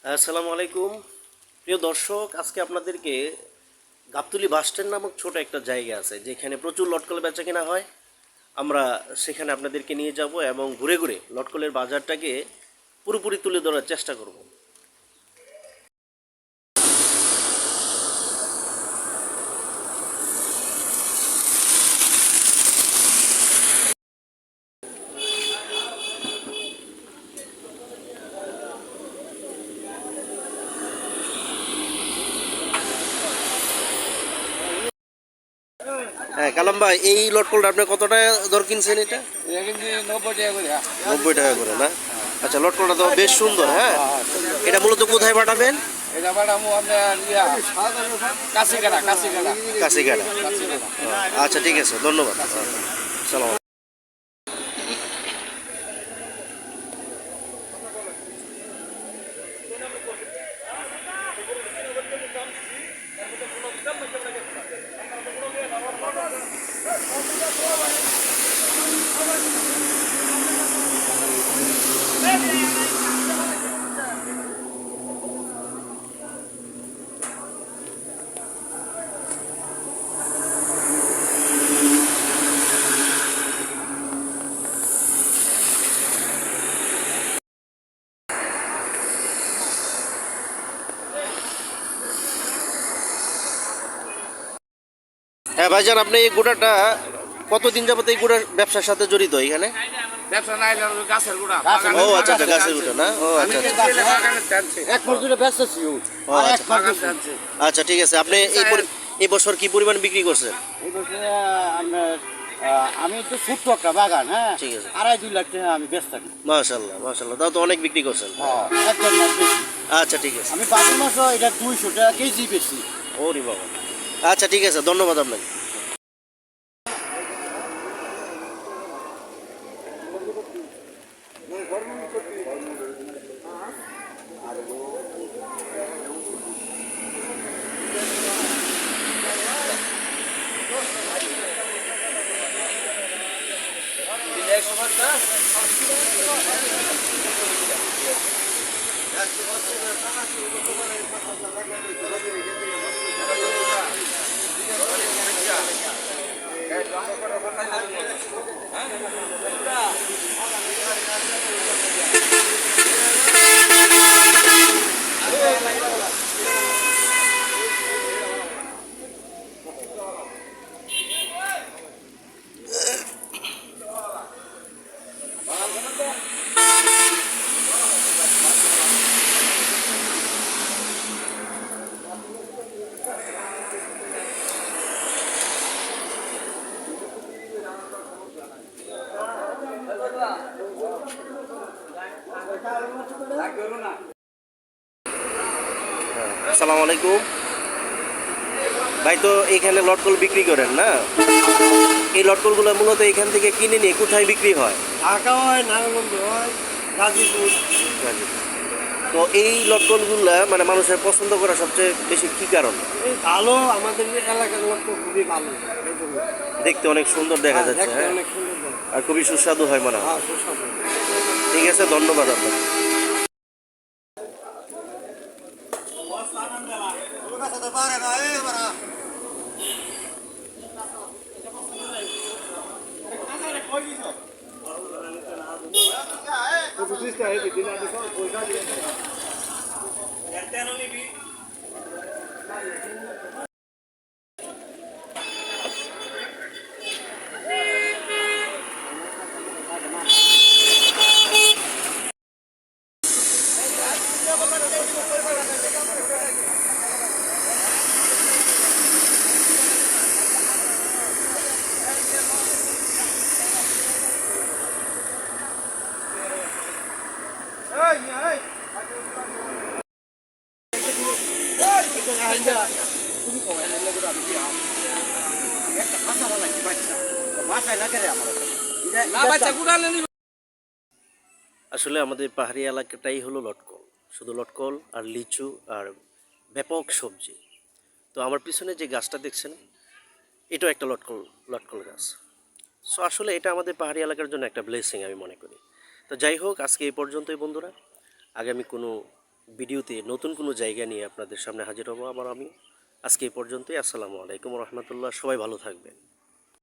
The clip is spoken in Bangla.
আসসালামু আলাইকুম প্রিয় দর্শক, আজকে আপনাদেরকে গাবতলী বাসস্ট্যান্ড নামক ছোট একটা জায়গা আছে যেখানে প্রচুর লটকল বেচা কেনা হয়। আমরা সেখানে আপনাদেরকে নিয়ে যাব এবং ঘুরে ঘুরে লটকলের বাজারটাকে পুরোপুরি তুলে ধরার চেষ্টা করব। হ্যাঁ কালাম ভাই, এই লটকলটা আপনি কত টাকা দর কিনছেন? এটা 90 টাকা করে। 90 টাকা করে না? আচ্ছা, লটকলটা তো বেশ সুন্দর। হ্যাঁ, এটা মূলত কোথায় পাঠাবেন? এটা ম্যাডাম আপনার কাশিগাড়া। কাশিঘাটা। আচ্ছা ঠিক আছে, ধন্যবাদ। সালাম। হ্যাঁ ভাইজান, আপনি এই গোটাটা কতদিন যাবত এই গোটার ব্যবসার সাথে জড়িত এখানে? ব্যবসা নাই, গাছের গুড়া। ও আচ্ছা আচ্ছা, গাছের গোটা না? ও আচ্ছা আচ্ছা। এক বছর ব্যস্ত ছিল। ও আচ্ছা আচ্ছা, ঠিক আছে। আপনি এই বছর কি পরিমাণ বিক্রি করছেন? এই বছর আপনার আমি তো ছোট্ট একটা বাগান, হ্যাঁ, ঠিক আছে। 2.5 লাখ টাকা আমি ব্যস্ত থাকি। মাশাআল্লাহ মাশাআল্লাহ, তাও তো অনেক বিক্রি করছেন। একদম মাছ বেশি। আচ্ছা ঠিক আছে। আমি বাবুর মাছও এটা 200 টাকা কেজি বেশি। ওরে বাবা। আচ্ছা ঠিক আছে, ধন্যবাদ আপনাকে। আসসালামু আলাইকুম ভাই, তো এখানে লটকল বিক্রি করেন না? এই লটকলগুলো মূলত এখান থেকে কিনে নিয়ে কোথায় বিক্রি হয়? ঢাকা হয়, নারায়ণগঞ্জ হয়, গাজীপুর। তো এই লটকলগুলা মানে মানুষের পছন্দ করা সবচেয়ে বেশি কি কারণ? এই ভালো, আমাদের এলাকার লোক তো খুবই ভালো। এই জন্য। দেখতে অনেক সুন্দর দেখা যাচ্ছে। দেখতে হ্যাঁ, অনেক সুন্দর লাগে। আর খুবই সুস্বাদু হয় মনে হয়। সুস্বাদু। ঠিক আছে, ধন্যবাদ আপনাকে। আসলে আমাদের পাহাড়ি এলাকাটাই হলো লটকল, শুধু লটকল আর লিচু আর ব্যাপক সবজি। তো আমার পিছনে যে গাছটা দেখছেন, এটাও একটা লটকল লটকল গাছ। সো আসলে এটা আমাদের পাহাড়ি এলাকার জন্য একটা ব্লেসিং আমি মনে করি। তো যাই হোক, আজকে এই পর্যন্তই বন্ধুরা। আগামী কোনো ভিডিওতে নতুন কোনো জায়গা নিয়ে আপনাদের সামনে হাজির হব আবার আমি। আজকে এই পর্যন্তই। আসসালামু আলাইকুম রহমতুল্লাহ। সবাই ভালো থাকবেন।